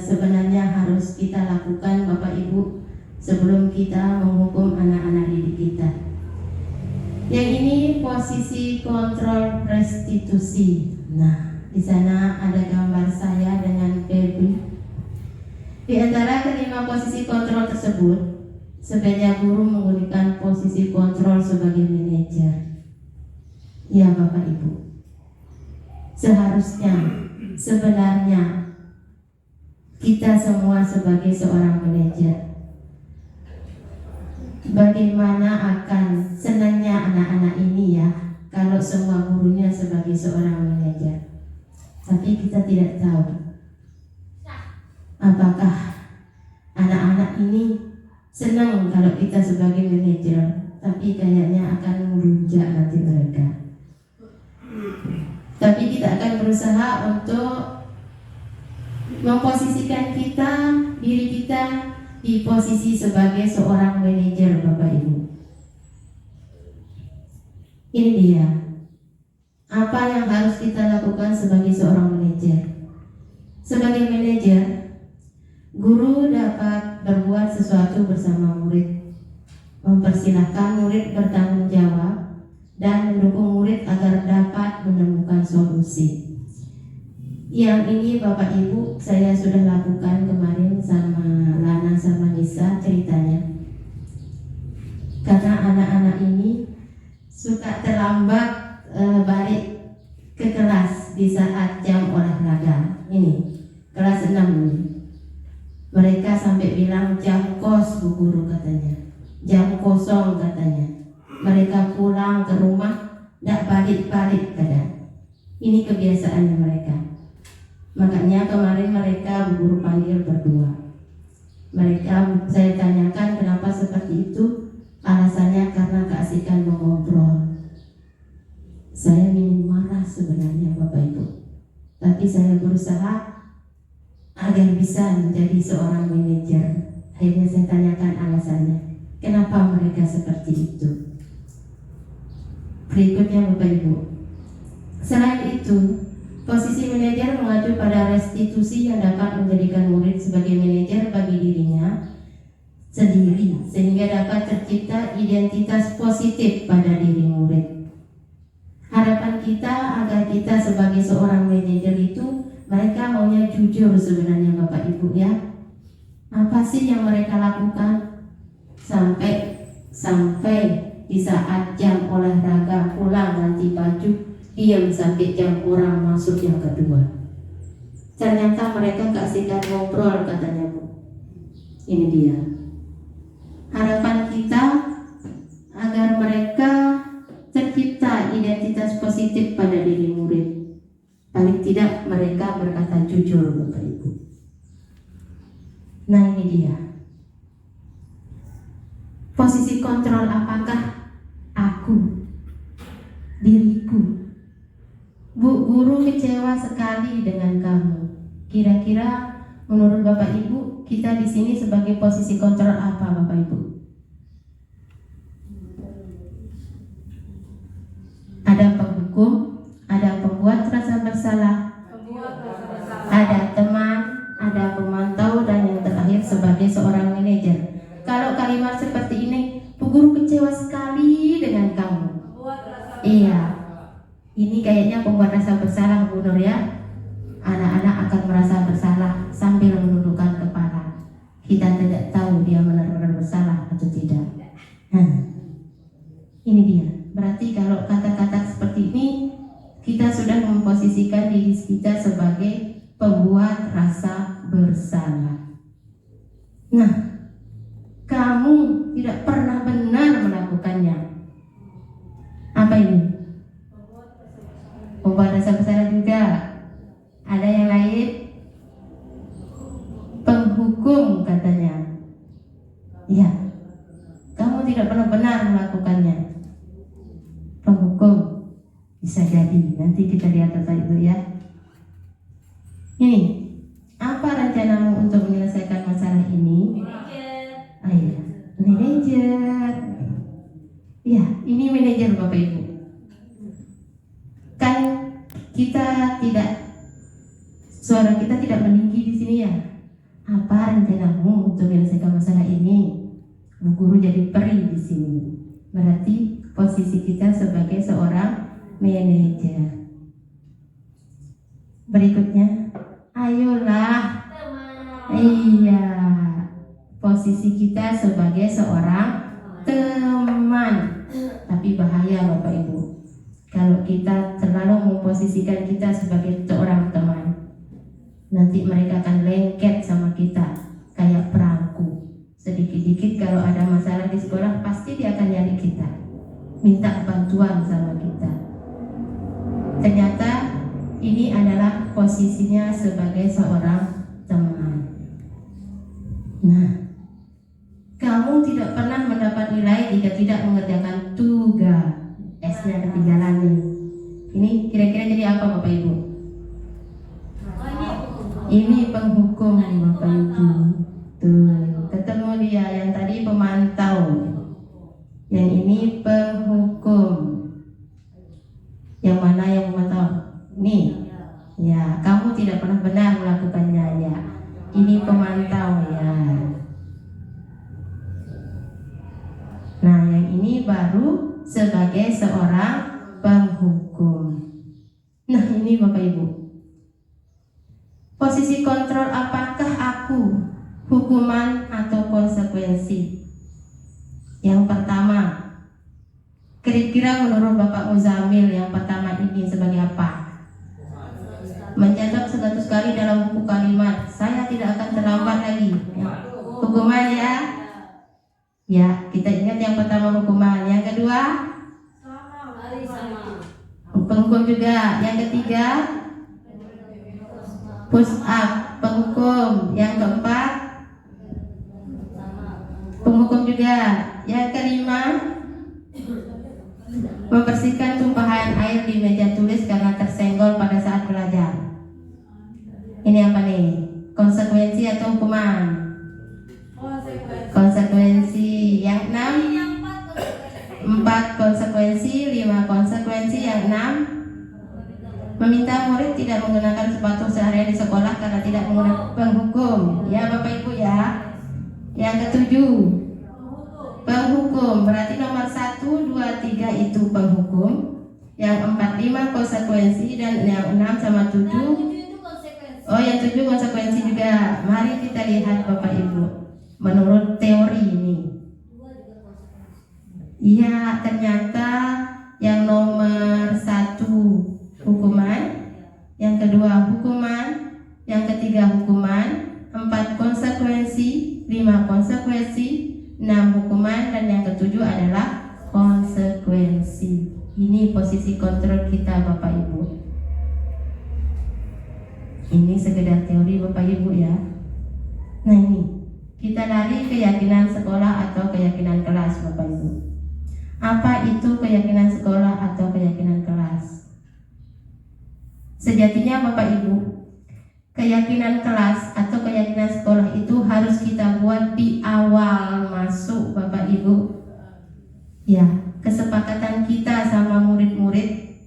sebenarnya harus kita lakukan Bapak Ibu sebelum kita menghukum anak-anak didik kita. Yang ini posisi kontrol restitusi. Nah, di sana ada gambar saya dengan Febri. Di antara kelima posisi kontrol tersebut, sebaiknya guru menggunakan posisi kontrol sebagai manajer. Ya Bapak Ibu, seharusnya, sebenarnya kita semua sebagai seorang manajer, bagaimana akan senangnya anak-anak ini ya kalau semua gurunya sebagai seorang manajer. Tapi kita tidak tahu apakah anak-anak ini senang kalau kita sebagai manajer, tapi kayaknya akan merujak nanti mereka. Tapi kita akan berusaha untuk memposisikan diri kita di posisi sebagai seorang manajer Bapak Ibu. Ini dia apa yang harus kita lakukan sebagai seorang manajer. Sebagai manajer, guru dapat berbuat sesuatu bersama murid, mempersilahkan murid bertanggung jawab, dan mendukung murid agar dapat menemukan solusi. Yang ini Bapak Ibu saya sudah lakukan kemarin sama Lana sama Nisa ceritanya. Karena anak-anak ini suka terlambat balik ke kelas di saat jam olahraga. Ini kelas 6 ini. Mereka sampai bilang jam kos Bu Guru katanya, jam kosong katanya. Mereka pulang ke rumah tidak balik-balik kadang. Ini kebiasaannya mereka. Makanya kemarin mereka Bu Guru panggil berdua. Mereka saya tanyakan kenapa seperti itu. Alasannya karena keasikan mengobrol. Saya ingin marah sebenarnya Bapak Ibu, tapi saya berusaha agar bisa menjadi seorang manajer. Akhirnya saya tanyakan alasannya, kenapa mereka seperti itu. Berikutnya Bapak Ibu, selain itu, posisi manajer mengacu pada restitusi yang dapat menjadikan murid sebagai manajer bagi dirinya sendiri, sehingga dapat tercipta identitas positif pada diri murid. Harapan kita agar kita sebagai seorang manajer itu, mereka maunya jujur sebenarnya Bapak Ibu ya. Apa sih yang mereka lakukan sampai di saat jam olahraga pulang ganti baju, diam sampai jam orang masuk yang kedua. Ternyata mereka keasikan ngobrol katanya Bu. Ini dia. Harapan kita agar mereka tercipta identitas positif pada diri murid. Paling tidak mereka berkata jujur Bapak Ibu. Nah ini dia. Posisi kontrol apakah aku, diriku. Bu Guru kecewa sekali dengan kamu. Kira-kira menurut Bapak Ibu, kita di sini sebagai posisi kontrol apa Bapak Ibu? Ada penghukum, ada pembuat rasa bersalah, ada teman, ada pemantau, dan yang terakhir sebagai seorang manajer. Kalau kalimat seperti ini, Bu Guru kecewa sekali dengan kamu. Iya, ini kayaknya pembuat rasa bersalah Bu Nur ya. Anak-anak akan merasa bersalah sambil menundukkan kepala. Kita tidak tahu dia benar-benar bersalah atau tidak. Ini dia. Berarti kalau kata-kata seperti ini, kita sudah memposisikan diri kita sebagai pembuat rasa bersalah. Nah, kamu tidak pernah benar melakukannya. Apa ini? Pembuat rasa bersalah juga. Ada yang lain? Penghukum katanya. Ya, kamu tidak pernah benar melakukannya. Penghukum bisa jadi. Nanti kita lihat data itu ya. Ini, apa rencanamu untuk menyelesaikan masalah ini? Iya, manajer. Ya, ini manajer Bapak Ibu. Kan kita tidak, suara kita tidak meninggi di sini ya. Apa rencanamu untuk menyelesaikan masalah ini? Bu Guru jadi peri di sini. Berarti posisi kita sebagai seorang manajer. Berikutnya, ayolah. Iya, posisi kita sebagai seorang teman. Tapi bahaya Bapak Ibu, kalau kita terlalu memposisikan kita sebagai seorang teman, nanti mereka akan lengket sama kita kayak perangku. Sedikit-dikit kalau ada masalah di sekolah, pasti dia akan nyari kita, minta bantuan sama kita. Ternyata ini adalah posisinya sebagai seorang teman. Nah, kamu tidak pernah mendapat nilai jika tidak mengerjakan tugas. S-nya ketinggalan nih. Ini kira-kira jadi apa Bapak Ibu? Ini penghukum Bapak Ibu. Tuh, ketemu dia. Yang tadi pemantau, yang ini penghukum. Yang mana yang memantau? Nih, ya, kamu tidak pernah benar melakukannya ya. Ini pemantau ya. Nah, yang ini baru sebagai seorang penghukum. Nah, ini Bapak Ibu. Posisi kontrol apakah aku, hukuman atau konsekuensi? Yang pertama, Kira-kira menurut Bapak Muzamil yang pertama ini sebagai apa? Mencatat 100 kali dalam buku kalimat, saya tidak akan terlambat lagi. Ya. Hukuman ya? Ya, kita ingat yang pertama hukuman. Yang kedua? Penghukum juga. Yang ketiga? Push up, penghukum. Yang keempat? Penghukum juga. Yang kelima? Membersihkan tumpahan air di meja tulis karena tersenggol pada saat belajar. Ini apa nih? Konsekuensi atau hukuman? Konsekuensi. Yang 6? 4 konsekuensi. 5 konsekuensi. Yang 6? Meminta murid tidak menggunakan sepatu seharian di sekolah karena tidak menggunakan penghukum. Ya Bapak Ibu ya. Yang ketujuh, penghukum. Berarti nomor 1, 2, 3 itu penghukum. Yang 4, 5 konsekuensi. Dan yang 6 sama 7. Oh yang 7 konsekuensi juga. Mari kita lihat Bapak Ibu. Menurut teori ini. Iya ternyata yang nomor 1 hukuman, yang kedua hukuman, yang ketiga hukuman, 4 konsekuensi, 5 konsekuensi, 6 hukuman, dan yang ketujuh adalah konsekuensi. Ini posisi kontrol kita Bapak Ibu. Ini sekedar teori Bapak Ibu ya. Nah ini kita dari keyakinan sekolah atau keyakinan kelas Bapak Ibu. Apa itu keyakinan sekolah atau keyakinan kelas? Sejatinya Bapak Ibu, keyakinan kelas atau keyakinan sekolah itu harus kita buat di awal masuk Bapak Ibu. Ya, kesepakatan kita sama murid-murid.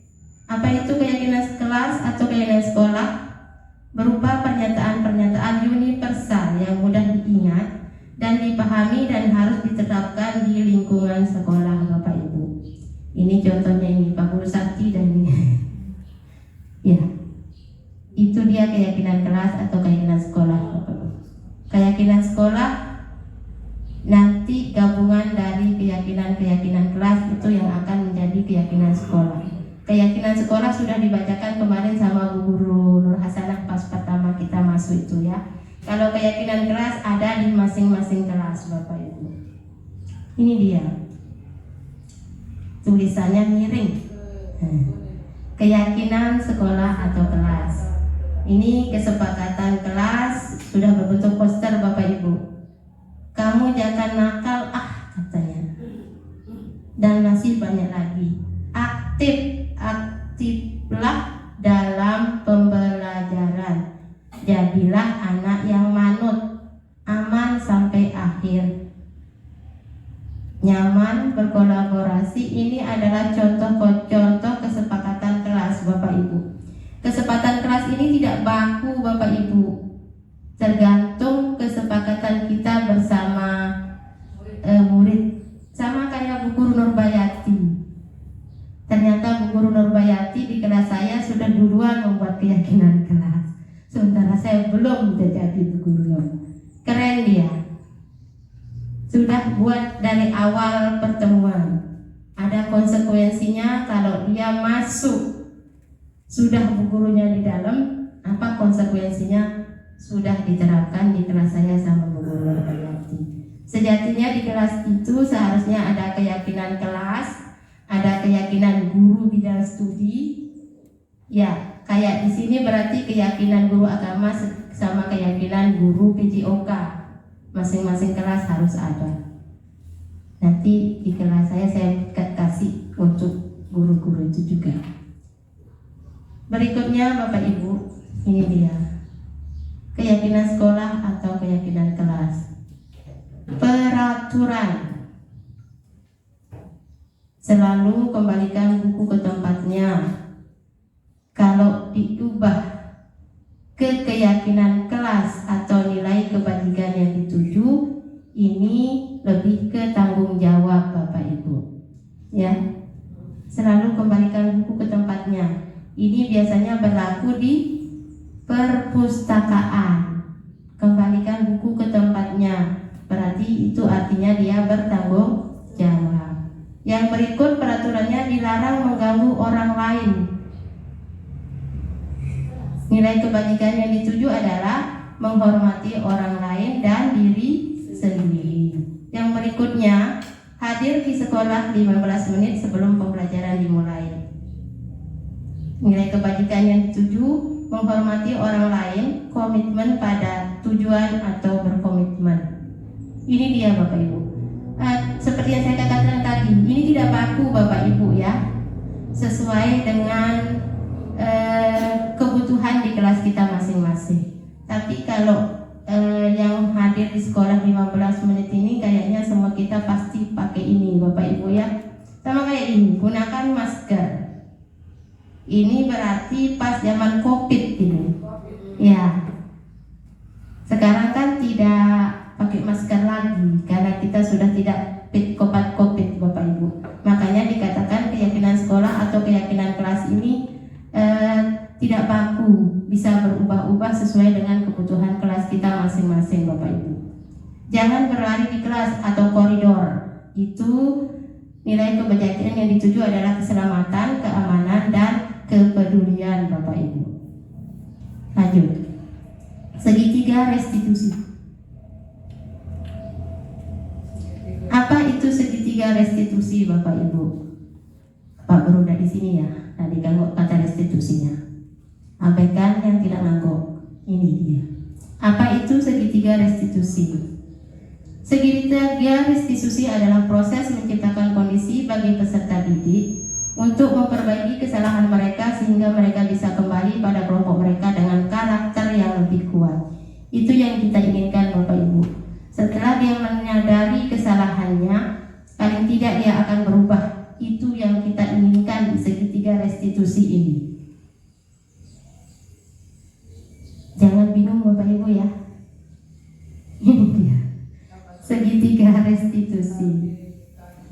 Apa itu keyakinan kelas atau keyakinan sekolah? Berupa pernyataan-pernyataan universal yang mudah diingat dan dipahami dan harus diterapkan di lingkungan sekolah Bapak Ibu. Ini contohnya ini Pak Guru Sakti dan ini. Ya, itu dia keyakinan kelas atau keyakinan sekolah Bapak Ibu. Keyakinan sekolah nanti gabungan dari keyakinan-keyakinan kelas itu yang akan menjadi keyakinan sekolah. Keyakinan sekolah sudah dibacakan kemarin sama Bu Guru Nur Hasanah pas pertama kita masuk itu ya. Kalau keyakinan kelas ada di masing-masing kelas Bapak Ibu. Ini dia. Tulisannya miring. Keyakinan sekolah atau kelas. Ini kesepakatan kelas sudah berbentuk poster Bapak Ibu. Kamu jangan nakal katanya. Dan masih banyak lagi. Aktiflah dalam pembelajaran. Jadilah anak yang manut, aman sampai akhir. Nyaman berkolaborasi. Ini adalah contoh-contoh kesepakatan kelas Bapak Ibu. Kesepakatan kelas ini tidak baku Bapak Ibu. Tergantung kesepakatan kita bersama murid. Sama kayak Bu Guru Nurbayati. Ternyata Bu Guru Nurbayati di kelas saya sudah duluan membuat keyakinan kelas, sementara saya belum jadi Bu Guru Nur. Keren dia. Sudah buat dari awal pertemuan. Ada konsekuensinya kalau dia masuk. Sudah Bu Gurunya di dalam, apa konsekuensinya sudah diterapkan di kelas saya sama Bu Guru Nurbayati. Sejatinya di kelas itu seharusnya ada keyakinan kelas, ada keyakinan guru bidang studi. Ya, kayak di sini berarti keyakinan guru agama sama keyakinan guru PJOK. Masing-masing kelas harus ada. Nanti di kelas saya kasih untuk guru-guru itu juga. Berikutnya Bapak Ibu, ini dia. Keyakinan sekolah atau keyakinan kelas. Peraturan. Selalu kembalikan buku ke tempatnya. Kalau diubah ke keyakinan kelas atau nilai kebajikan yang dituju, ini lebih ke tanggung jawab Bapak Ibu. Ya, selalu kembalikan buku ke tempatnya. Ini biasanya berlaku di perpustakaan. Kembalikan buku ke tempatnya. Berarti itu artinya dia bertanggung jawab. Yang berikut peraturannya dilarang mengganggu orang lain. Nilai kebajikan yang dituju adalah menghormati orang lain dan diri sendiri. Yang berikutnya, hadir di sekolah 15 menit sebelum pembelajaran dimulai. Nilai kebajikan yang dituju, menghormati orang lain, komitmen pada tujuan atau berkomitmen. Ini dia Bapak Ibu. Seperti yang saya katakan tadi, ini tidak baku Bapak Ibu ya, sesuai dengan kebutuhan di kelas kita masing-masing. Tapi kalau yang hadir di sekolah 15 menit ini kayaknya semua kita pasti pakai ini Bapak Ibu ya. Sama kayak ini, gunakan masker. Ini berarti pas zaman Covid ini. Ya. Sekarang kan tidak pakai masker lagi karena kita sudah tidak fit Covid Bapak Ibu. Makanya dikatakan keyakinan sekolah atau keyakinan kelas ini tidak baku, bisa berubah-ubah sesuai dengan kebutuhan kelas kita masing-masing Bapak Ibu. Jangan berlari di kelas atau koridor. Itu nilai kebajikan yang dituju adalah keselamatan, keamanan, dan kepedulian Bapak Ibu. Lanjut. Segitiga restitusi. Apa itu segitiga restitusi Bapak Ibu? Pak Guru udah di sini ya. Tadi ganggu kata restitusinya. Abaikan yang tidak ngangguk. Ini dia. Apa itu segitiga restitusi? Segitiga restitusi adalah proses menciptakan kondisi bagi peserta didik untuk memperbaiki kesalahan mereka sehingga mereka bisa kembali pada kelompok mereka dengan karakter yang lebih kuat. Itu yang kita inginkan Bapak Ibu. Setelah dia menyadari kesalahannya, paling tidak dia akan berubah. Itu yang kita inginkan di segitiga restitusi ini. Jangan bingung Bapak Ibu ya. Ini dia. Segitiga restitusi.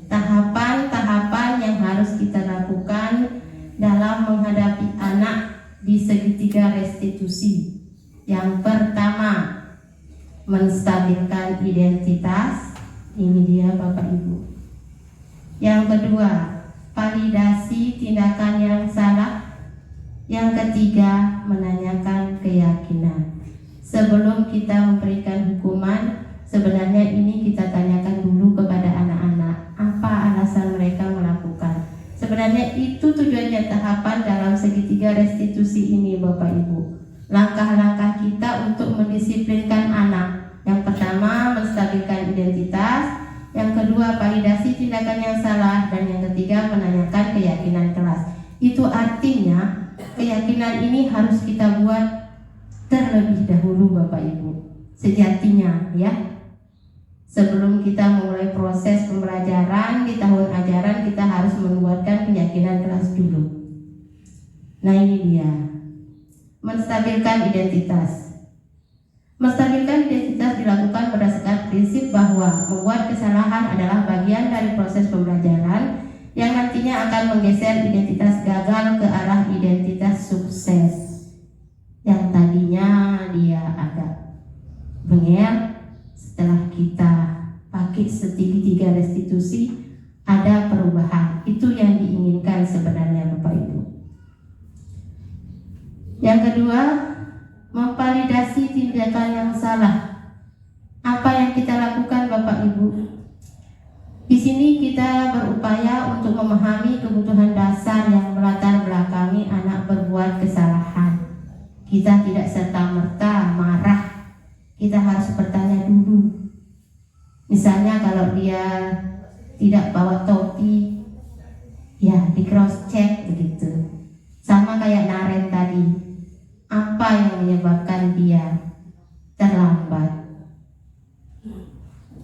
Tahapan-tahapan yang harus kita lakukan dalam menghadapi anak di segitiga restitusi. Yang pertama, menstabilkan identitas. Ini dia Bapak Ibu. Yang kedua, validasi tindakan yang salah. Yang ketiga, menanyakan keyakinan. Sebelum kita memberikan hukuman, sebenarnya ini kita tanyakan dulu kepada anak-anak, apa alasan mereka melakukan. Sebenarnya itu tujuannya tahapan dalam segitiga restitusi ini Bapak Ibu. Langkah-langkah kita untuk mendisiplinkan anak. Yang pertama, menstabilkan identitas. Yang kedua, validasi tindakan yang salah. Dan yang ketiga, menanyakan keyakinan kelas. Itu artinya keyakinan ini harus kita buat terlebih dahulu Bapak Ibu. Sejatinya ya. Sebelum kita mulai proses pembelajaran di tahun ajaran, kita harus membuatkan keyakinan kelas dulu. Nah ini dia. Menstabilkan identitas. Menstabilkan identitas dilakukan berdasarkan prinsip bahwa membuat kesalahan adalah bagian dari proses pembelajaran yang nantinya akan menggeser identitas gagal ke arah identitas sukses. Yang tadinya dia agak bengel, setelah kita pakai segitiga restitusi ada perubahan. Itu yang diinginkan sebenarnya Bapak Ibu. Yang kedua, memvalidasi tindakan yang salah. Apa yang kita lakukan Bapak Ibu? Di sini kita berupaya untuk memahami kebutuhan dasar yang melatar belakangi anak berbuat kesalahan. Kita tidak serta-merta marah. Kita harus bertanya dulu. Misalnya kalau dia tidak bawa topi, ya di cross check begitu. Sama kayak Naren tadi. Apa yang menyebabkan dia terlambat?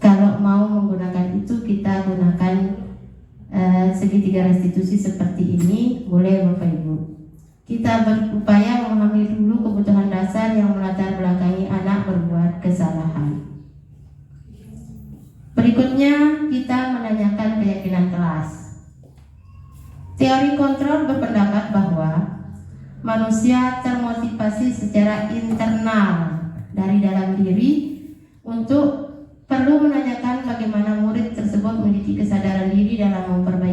Kalau mau menggunakan itu, kita gunakan segitiga restitusi seperti ini, boleh Bapak Ibu. Kita berupaya memahami dulu kebutuhan dasar yang melatar belakangi anak berbuat kesalahan. Berikutnya kita menanyakan keyakinan kelas. Teori kontrol berpendapat bahwa manusia termotivasi secara internal dari dalam diri untuk perlu menanyakan bagaimana murid tersebut memiliki kesadaran diri dalam memperbaiki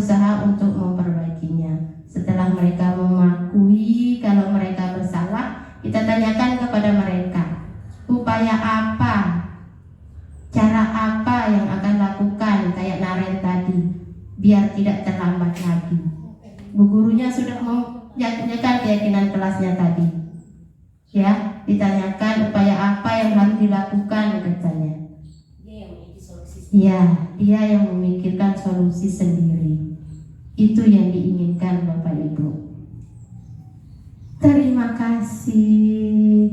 berusaha untuk memperbaikinya. Setelah mereka mengakui kalau mereka bersalah, kita tanyakan kepada mereka, upaya apa, cara apa yang akan lakukan kayak Naren tadi, biar tidak terlambat lagi. Bu gurunya sudah menyatakan keyakinan kelasnya tadi. Ya, ditanyakan upaya apa yang harus dilakukan katanya. Ya, dia yang memikirkan solusi sendiri. Itu yang diinginkan Bapak Ibu. Terima kasih.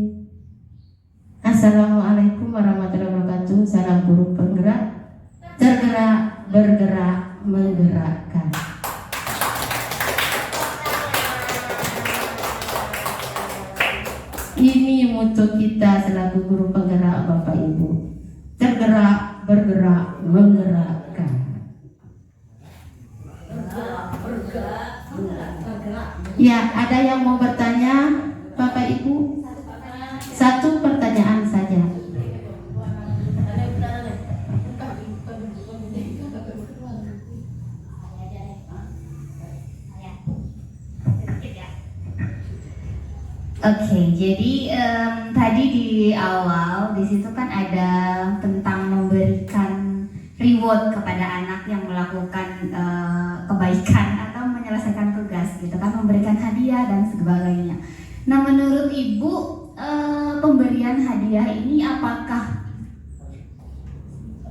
Assalamualaikum warahmatullahi wabarakatuh. Salam guru penggerak, tergerak, bergerak, menggerakkan. Ini mutu kita selaku guru penggerak Bapak Ibu. Tergerak, bergerak, menggerakkan. Ya, ada yang mau bertanya Bapak Ibu? Satu pertanyaan saja.
Oke, jadi tadi di awal di situ kan ada tentang memberikan reward kepada anak yang melakukan kebaikan atau menyelesaikan tugas gitu kan, memberikan hadiah dan sebagainya. Nah, menurut Ibu pemberian hadiah ini apakah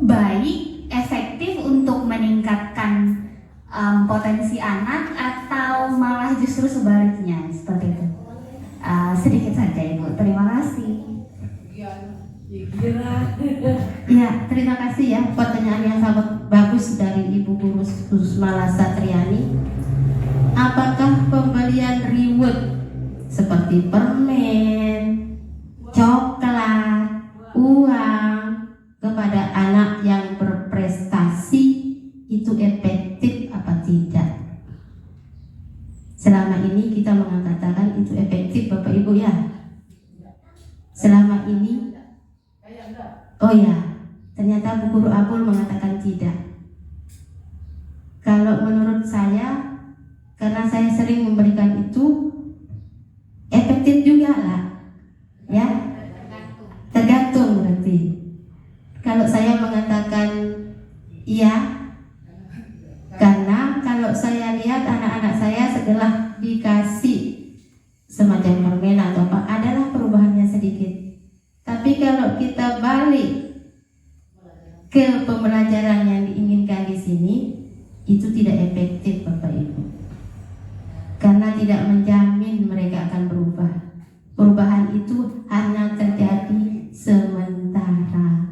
baik, efektif untuk meningkatkan potensi anak atau malah justru sebaliknya seperti itu? Sedikit saja Ibu, terima kasih.
Ya, terima kasih ya pertanyaan yang sangat bagus dari Ibu Guru Susmala Satriani. Apakah pemberian reward seperti permen, coklat, uang kepada anak yang berprestasi itu efektif apa tidak? Selama ini kita mengatakan itu efektif Bapak Ibu ya. Selama ini, oh ya, ternyata Bu Guru Abul mengatakan tidak. Kalau menurut saya, karena saya sering memberikan itu, efektif juga lah, ya. Tergantung berarti. Kalau saya mengatakan iya, karena kalau saya lihat anak-anak saya setelah dikasih semacam permen atau apa, adalah perubahannya sedikit. Tapi kalau kita balik ke pembelajaran yang diinginkan di sini, itu tidak efektif Bapak Ibu. Karena tidak menjamin mereka akan berubah. Perubahan itu hanya terjadi sementara.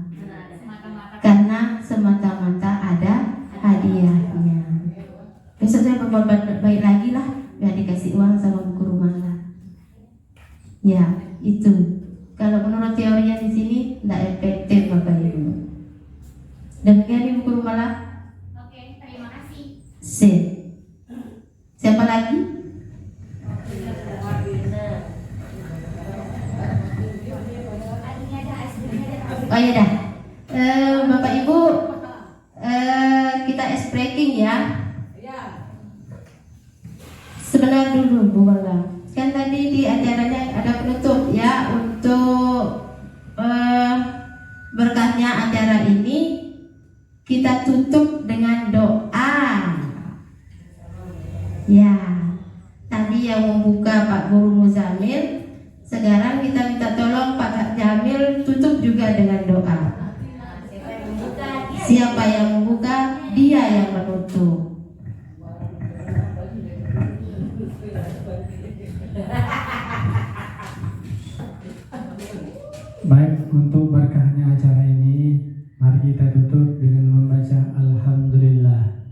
Karena semata-mata ada hadiahnya. Besok saya berbuat baik lagi lah, biar dikasih uang sama Bu Guru Mala. Ya, itu. Kalau menurut teorinya di sini tidak efektif Bapak Ibu. Demikian Ibu Guru Mala.
Oke, terima kasih.
Sip. Siapa lagi? Oh ya dah. Bapak Ibu, kita ice breaking ya. Sebentar dulu Bu Mala. Kan tadi di acaranya ada penutup ya, untuk berkahnya acara ini kita tutup dengan doa. Ya, tadi yang membuka Pak Guru Muzamil, sekarang kita minta tolong Pak Jamil tutup juga dengan doa. Siapa yang membuka, dia yang menutup.
Baik, untuk berkahnya acara ini, mari kita tutup dengan membaca Alhamdulillah.